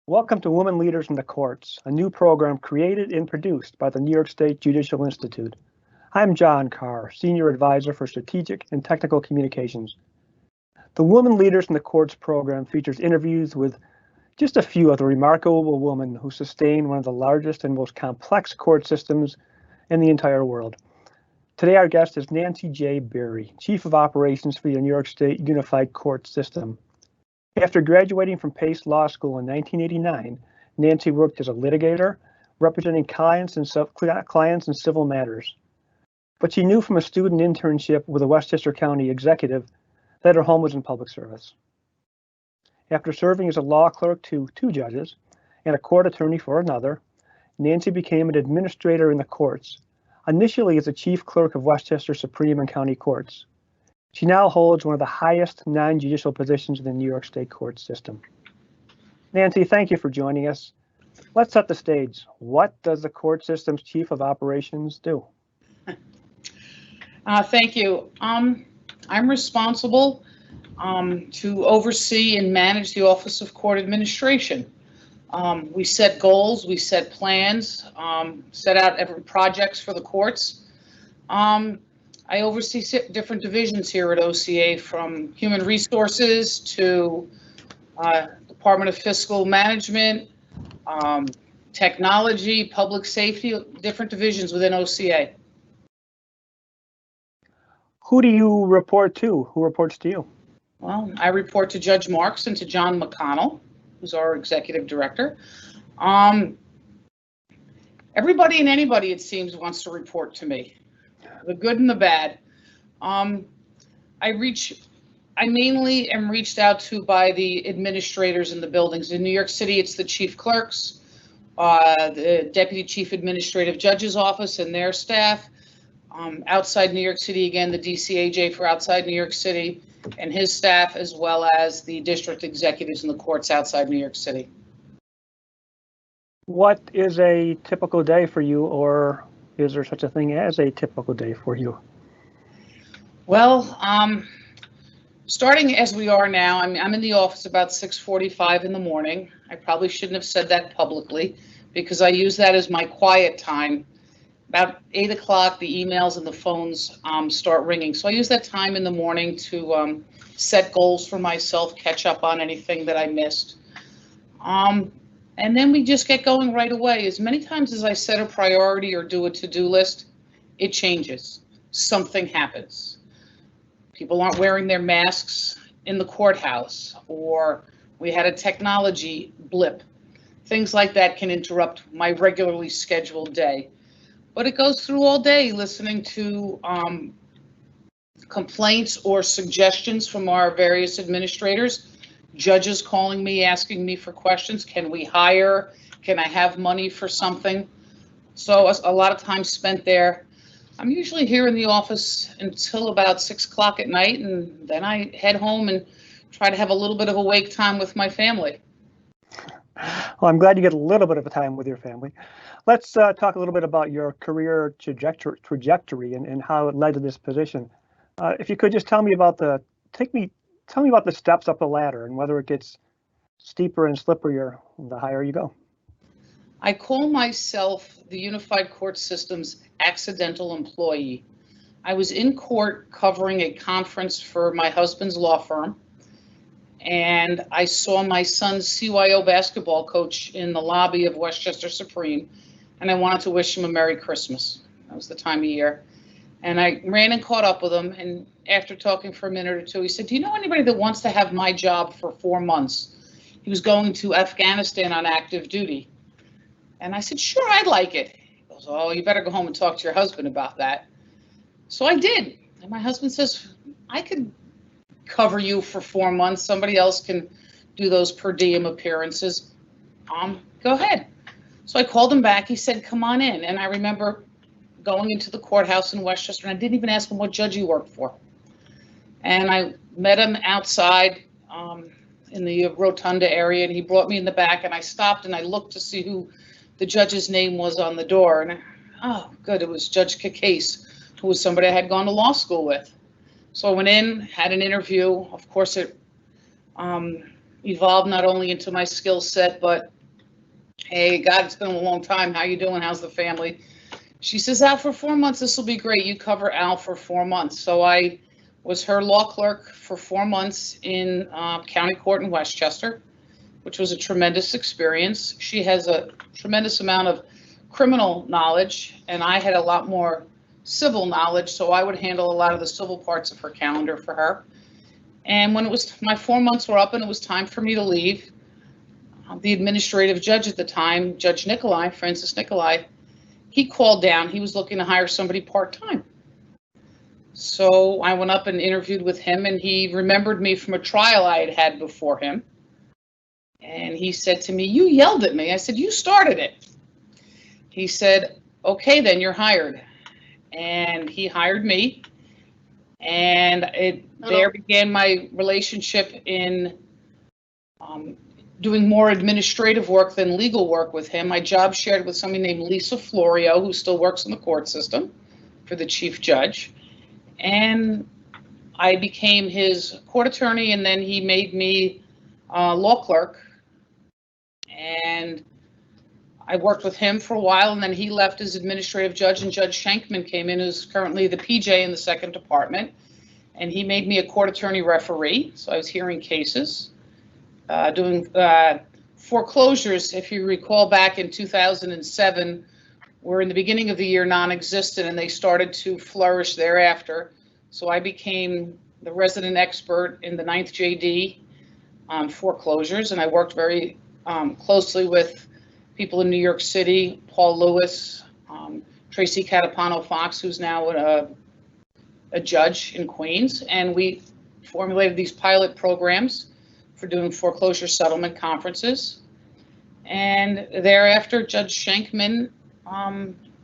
Welcome to Women Leaders in the Courts, a new program created and produced by the New York State Judicial Institute. I'm John Carr, Senior Advisor for Strategic and Technical Communications. The Women Leaders in the Courts program features interviews with just a few of the remarkable women who sustain one of the largest and most complex court systems in the entire world. Today, our guest is Nancy J. Berry, Chief of Operations for the New York State Unified Court System. After graduating from Pace Law School in 1989, Nancy worked as a litigator, representing clients in civil matters. But she knew from a student internship with a Westchester County executive that her home was in public service. After serving as a law clerk to two judges and a court attorney for another, Nancy became an administrator in the courts, initially as the chief clerk of Westchester Supreme and County Courts. She now holds one of the highest non-judicial positions in the New York State court system. Nancy, thank you for joining us. Let's set the stage. What does the court system's chief of operations do? Thank you. I'm responsible to oversee and manage the Office of Court Administration. We set goals, we set plans, set out every projects for the courts. I oversee different divisions here at OCA, from human resources to Department of Fiscal Management, technology, public safety, different divisions within OCA. Who do you report to? Who reports to you? Well, I report to Judge Marks and to John McConnell, who's our executive director. Everybody and anybody, it seems, wants to report to me. The good and the bad. I mainly am reached out to by the administrators in the buildings. In New York City, it's the chief clerks, the deputy chief administrative judge's office and their staff. Outside New York City, again, the DCAJ for outside New York City and his staff, as well as the district executives in the courts outside New York City. What is a typical day for you, or is there such a thing as a typical day for you? Well, starting as we are now, I'm in the office about 6:45 in the morning. I probably shouldn't have said that publicly because I use that as my quiet time. About 8 o'clock, the emails and the phones start ringing. So I use that time in the morning to set goals for myself, catch up on anything that I missed. And then we just get going right away. As many times as I set a priority or do a to-do list, it changes. Something happens. People aren't wearing their masks in the courthouse, or we had a technology blip. Things like that can interrupt my regularly scheduled day. But it goes through all day listening to complaints or suggestions from our various administrators. Judges calling me, asking me for questions. Can we hire? Can I have money for something? So a lot of time spent there. I'm usually here in the office until about 6 o'clock at night, and then I head home and try to have a little bit of awake time with my family. Well, I'm glad you get a little bit of a time with your family. Let's talk a little bit about your career trajectory and how it led to this position. If you could just tell me about the steps up the ladder and whether it gets steeper and slipperier the higher you go. I call myself the Unified Court System's accidental employee. I was in court covering a conference for my husband's law firm, and I saw my son's CYO basketball coach in the lobby of Westchester Supreme, and I wanted to wish him a Merry Christmas. That was the time of year. And I ran and caught up with him, and after talking for a minute or two, he said, "Do you know anybody that wants to have my job for 4 months?" He was going to Afghanistan on active duty. And I said, "Sure, I'd like it." He goes, "Oh, you better go home and talk to your husband about that." So I did. And my husband says, "I could cover you for 4 months. Somebody else can do those per diem appearances. Go ahead." So I called him back. He said, "Come on in." And I remember going into the courthouse in Westchester, and I didn't even ask him what judge he worked for. And I met him outside in the rotunda area, and he brought me in the back, and I stopped and I looked to see who the judge's name was on the door. And oh, good, it was Judge Cacase, who was somebody I had gone to law school with. So I went in, had an interview. Of course, it evolved not only into my skill set, but hey, God, it's been a long time. How you doing? How's the family? She says, Al, for 4 months, this will be great. You cover Al for 4 months. So I was her law clerk for 4 months in county court in Westchester, which was a tremendous experience. She has a tremendous amount of criminal knowledge, and I had a lot more civil knowledge, so I would handle a lot of the civil parts of her calendar for her. And when it was my 4 months were up and it was time for me to leave, the administrative judge at the time, Judge Nicolai, Francis Nicolai, he called down. He was looking to hire somebody part-time. So I went up and interviewed with him, and he remembered me from a trial I had had before him. And he said to me, "You yelled at me." I said, "You started it." He said, "Okay, then you're hired." And he hired me. And there began my relationship in doing more administrative work than legal work with him. My job shared with somebody named Lisa Florio, who still works in the court system for the chief judge. And I became his court attorney, and then he made me law clerk. And I worked with him for a while, and then he left as administrative judge, and Judge Shankman came in, who's currently the PJ in the second department. And he made me a court attorney referee, so I was hearing cases. Doing foreclosures, if you recall back in 2007, were in the beginning of the year non-existent, and they started to flourish thereafter. So I became the resident expert in the 9th JD on foreclosures, and I worked very closely with people in New York City, Paul Lewis, Tracy Catapano-Fox, who's now a judge in Queens, and we formulated these pilot programs for doing foreclosure settlement conferences. And thereafter, Judge Shankman,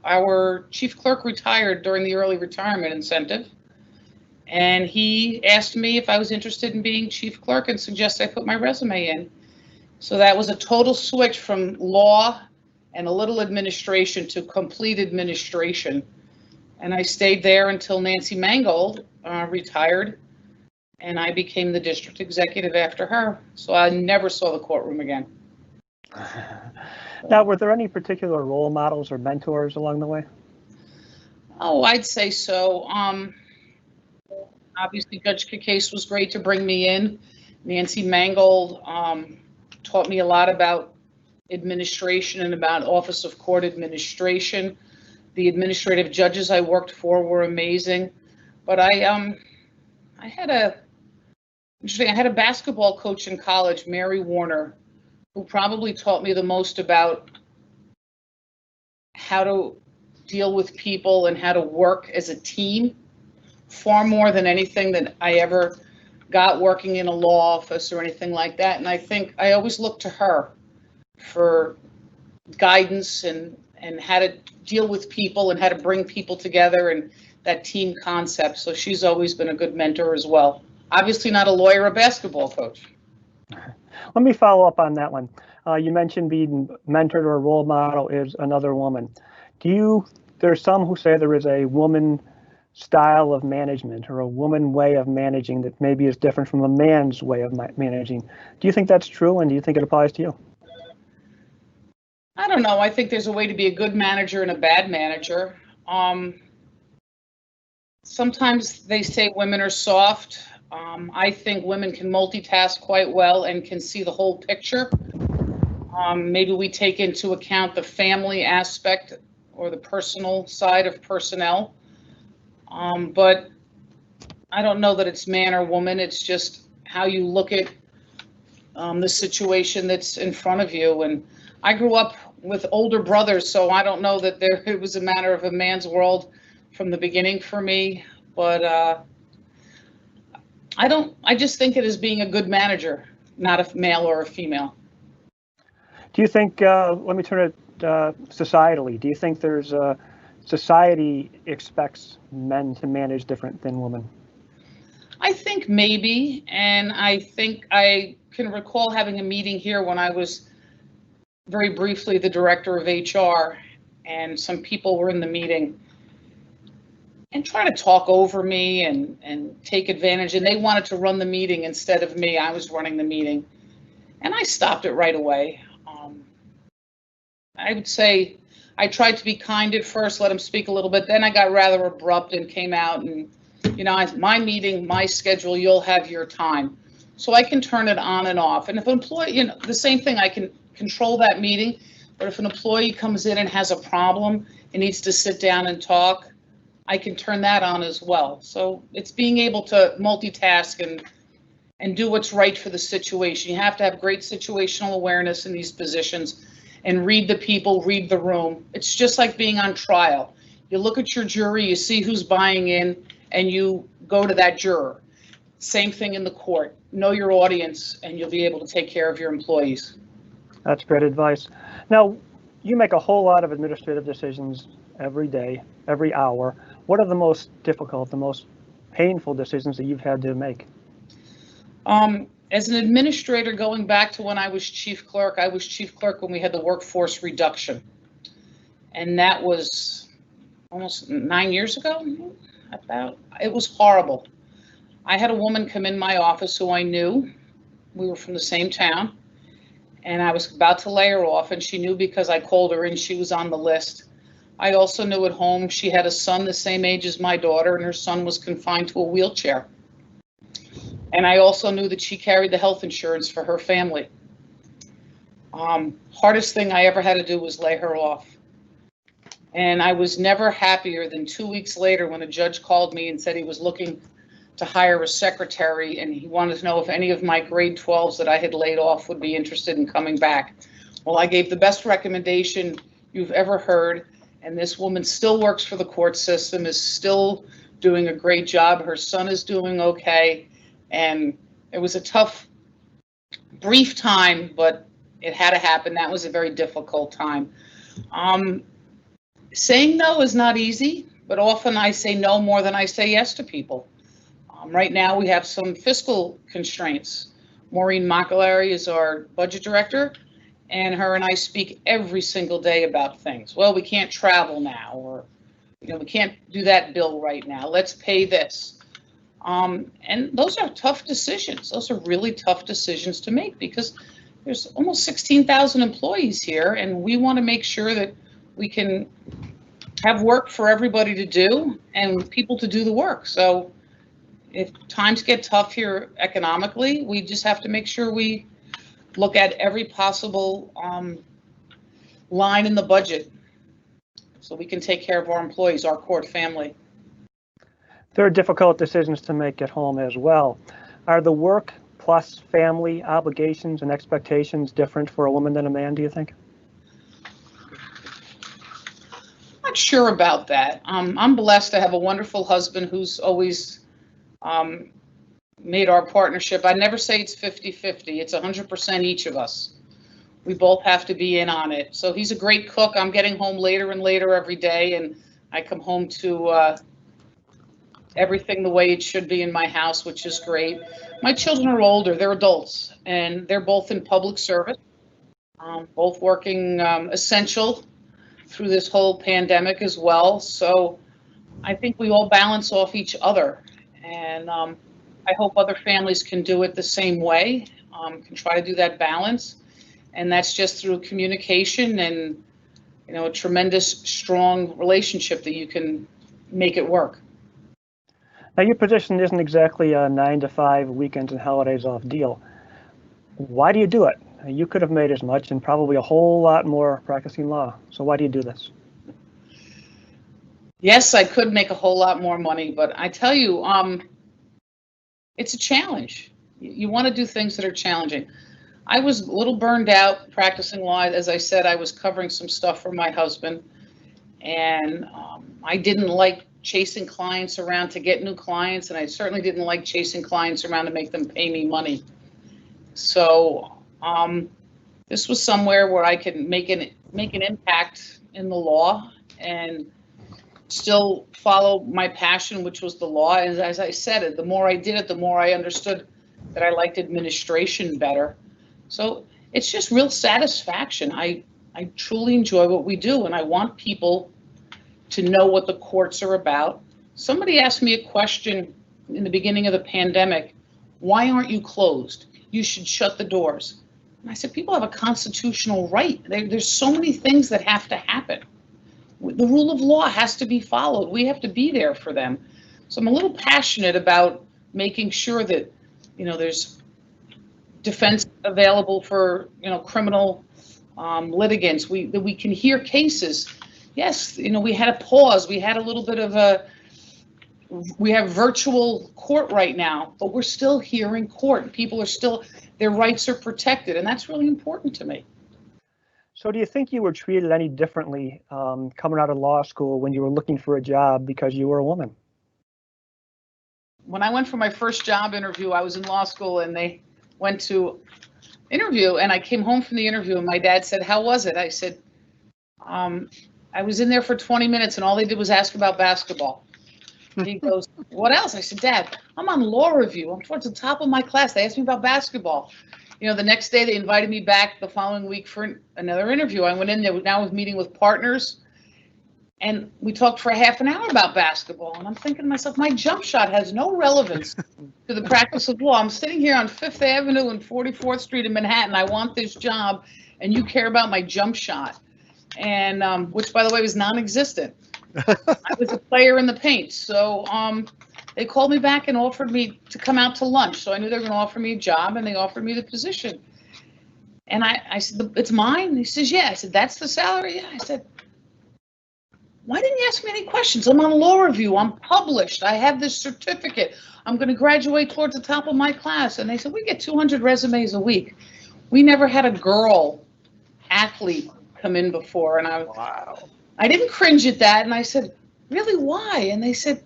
our chief clerk, retired during the early retirement incentive. And he asked me if I was interested in being chief clerk and suggested I put my resume in. So that was a total switch from law and a little administration to complete administration. And I stayed there until Nancy Mangold retired, and I became the district executive after her. So I never saw the courtroom again. Now, were there any particular role models or mentors along the way? Oh, I'd say so. Obviously, Judge Cacase was great to bring me in. Nancy Mangold taught me a lot about administration and about Office of Court Administration. The administrative judges I worked for were amazing. But I had a basketball coach in college, Mary Warner, who probably taught me the most about how to deal with people and how to work as a team, far more than anything that I ever got working in a law office or anything like that. And I think I always look to her for guidance and how to deal with people and how to bring people together and that team concept. So she's always been a good mentor as well. Obviously not a lawyer, a basketball coach. Let me follow up on that one. You mentioned being mentored or role model is another woman. There's some who say there is a woman style of management or a woman way of managing that maybe is different from a man's way of managing. Do you think that's true, and do you think it applies to you? I don't know. I think there's a way to be a good manager and a bad manager. Sometimes they say women are soft. I think women can multitask quite well and can see the whole picture. Maybe we take into account the family aspect or the personal side of personnel. But I don't know that it's man or woman. It's just how you look at the situation that's in front of you. And I grew up with older brothers, so I don't know that it was a matter of a man's world from the beginning for me. But I just think it is being a good manager, not a male or a female. Do you think, let me turn it societally, do you think there's society expects men to manage different than women? I think maybe, and I think I can recall having a meeting here when I was very briefly the director of HR, and some people were in the meeting and trying to talk over me and take advantage, and they wanted to run the meeting instead of me. I was running the meeting. And I stopped it right away. I would say I tried to be kind at first, let him speak a little bit. Then I got rather abrupt and came out and, my meeting, my schedule, you'll have your time. So I can turn it on and off. And if an employee, the same thing, I can control that meeting. But if an employee comes in and has a problem and needs to sit down and talk, I can turn that on as well. So it's being able to multitask and do what's right for the situation. You have to have great situational awareness in these positions and read the people, read the room. It's just like being on trial. You look at your jury, you see who's buying in, and you go to that juror. Same thing in the court. Know your audience, and you'll be able to take care of your employees. That's great advice. Now, you make a whole lot of administrative decisions every day, every hour. What are the most difficult, the most painful decisions that you've had to make? As an administrator, going back to when I was chief clerk when we had the workforce reduction. And that was almost 9 years ago, it was horrible. I had a woman come in my office who I knew. We were from the same town. And I was about to lay her off, and she knew because I called her and she was on the list. I also knew at home she had a son the same age as my daughter, and her son was confined to a wheelchair. And I also knew that she carried the health insurance for her family. Hardest thing I ever had to do was lay her off. And I was never happier than 2 weeks later when a judge called me and said he was looking to hire a secretary, and he wanted to know if any of my grade 12s that I had laid off would be interested in coming back. Well, I gave the best recommendation you've ever heard, and this woman still works for the court system, is still doing a great job. Her son is doing okay. And it was a tough, brief time, but it had to happen. That was a very difficult time. Saying no is not easy, but often I say no more than I say yes to people. Right now we have some fiscal constraints. Maureen Macalari is our budget director, and her and I speak every single day about things. Well, we can't travel now, or we can't do that bill right now. Let's pay this. And those are tough decisions. Those are really tough decisions to make because there's almost 16,000 employees here, and we want to make sure that we can have work for everybody to do and people to do the work. So if times get tough here economically, we just have to make sure we look at every possible line in the budget so we can take care of our employees, our court family. There are difficult decisions to make at home as well. Are the work plus family obligations and expectations different for a woman than a man, do you think? I'm not sure about that. I'm blessed to have a wonderful husband who's always made our partnership. I never say it's 50-50. It's 100% each of us. We both have to be in on it. So he's a great cook. I'm getting home later and later every day, and I come home to everything the way it should be in my house, which is great. My children are older, they're adults, and they're both in public service, both working essential through this whole pandemic as well. So I think we all balance off each other, and I hope other families can do it the same way, can try to do that balance. And that's just through communication and, a tremendous, strong relationship that you can make it work. Now, your position isn't exactly a 9-to-5 weekends and holidays off deal. Why do you do it? You could have made as much and probably a whole lot more practicing law. So why do you do this? Yes, I could make a whole lot more money, but I tell you, it's a challenge. You want to do things that are challenging. I was a little burned out practicing law. As I said, I was covering some stuff for my husband, and I didn't like chasing clients around to get new clients, and I certainly didn't like chasing clients around to make them pay me money. So this was somewhere where I could make an impact in the law and still follow my passion, which was the law. And as I said, the more I did it, the more I understood that I liked administration better. So it's just real satisfaction. I truly enjoy what we do, and I want people to know what the courts are about. Somebody asked me a question in the beginning of the pandemic, why aren't you closed? You should shut the doors. And I said, people have a constitutional right. There's so many things that have to happen. The rule of law has to be followed. We have to be there for them. So I'm a little passionate about making sure that, there's defense available for, criminal litigants. That we can hear cases. Yes, we had a pause. We had a little bit of we have virtual court right now, but we're still here in court. People are still, their rights are protected, and that's really important to me. So do you think you were treated any differently coming out of law school when you were looking for a job because you were a woman? When I went for my first job interview, I was in law school and they went to interview, and I came home from the interview and my dad said, "How was it?" I said, I was in there for 20 minutes and all they did was ask about basketball. He goes, "What else?" I said, "Dad, I'm on law review. I'm towards the top of my class. They asked me about basketball." The next day they invited me back the following week for another interview. I went in there, now was meeting with partners, and we talked for a half an hour about basketball. And I'm thinking to myself, my jump shot has no relevance to the practice of law. I'm sitting here on 5th Avenue and 44th Street in Manhattan. I want this job, and you care about my jump shot. And which, by the way, was non-existent. I was a player in the paint. So they called me back and offered me to come out to lunch. So I knew they were going to offer me a job, and they offered me the position. And I said, "It's mine?" And he says, "Yeah." I said, "That's the salary?" Yeah. I said, "Why didn't you ask me any questions? I'm on law review. I'm published. I have this certificate. I'm going to graduate towards the top of my class." And they said, "We get 200 resumes a week." We never had a girl athlete come in before. And I didn't cringe at that. And I said, "Really, why?" And they said,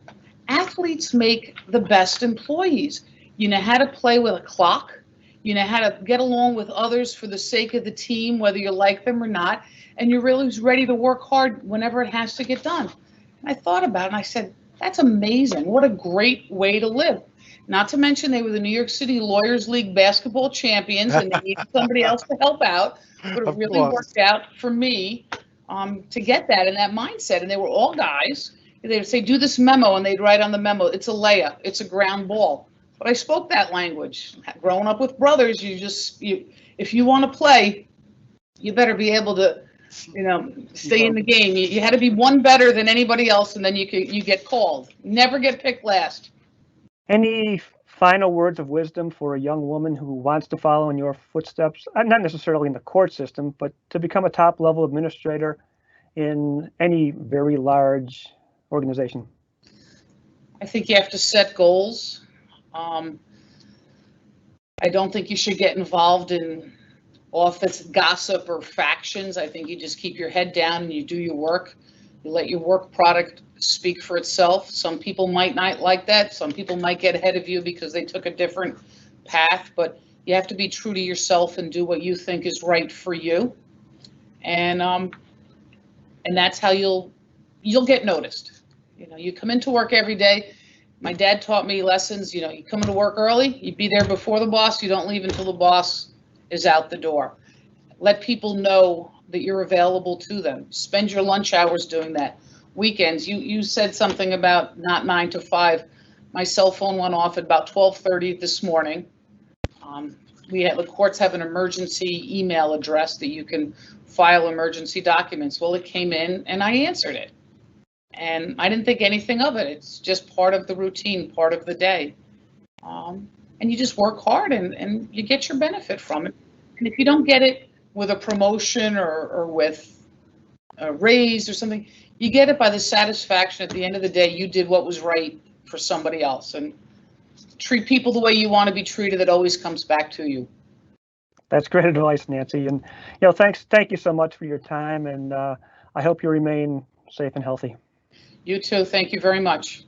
"Athletes make the best employees. You know how to play with a clock. You know how to get along with others for the sake of the team, whether you like them or not. And you're really ready to work hard whenever it has to get done." And I thought about it and I said, that's amazing. What a great way to live. Not to mention they were the New York City Lawyers League basketball champions and they needed somebody else to help out. But it really worked out for me to get that and that mindset. And they were all guys. They would say, "Do this memo," and they'd write on the memo, "It's a layup, it's a ground ball." But I spoke that language. Growing up with brothers, if you want to play, you better be able to, stay in the game. You had to be one better than anybody else, and then you get called. Never get picked last. Any final words of wisdom for a young woman who wants to follow in your footsteps, not necessarily in the court system, but to become a top-level administrator in any very large organization? I think you have to set goals. I don't think you should get involved in office gossip or factions. I think you just keep your head down and you do your work. You let your work product speak for itself. Some people might not like that. Some people might get ahead of you because they took a different path, but you have to be true to yourself and do what you think is right for you. And that's how you'll get noticed. You come into work every day. My dad taught me lessons. You come into work early, you be there before the boss. You don't leave until the boss is out the door. Let people know that you're available to them. Spend your lunch hours doing that. Weekends, you said something about not 9 to 5. My cell phone went off at about 12:30 this morning. The courts have an emergency email address that you can file emergency documents. Well, it came in and I answered it. And I didn't think anything of it. It's just part of the routine, part of the day. And you just work hard and you get your benefit from it. And if you don't get it with a promotion or with a raise or something, you get it by the satisfaction at the end of the day you did what was right for somebody else. And treat people the way you want to be treated. It always comes back to you. That's great advice, Nancy. And thank you so much for your time. And I hope you remain safe and healthy. You too. Thank you very much.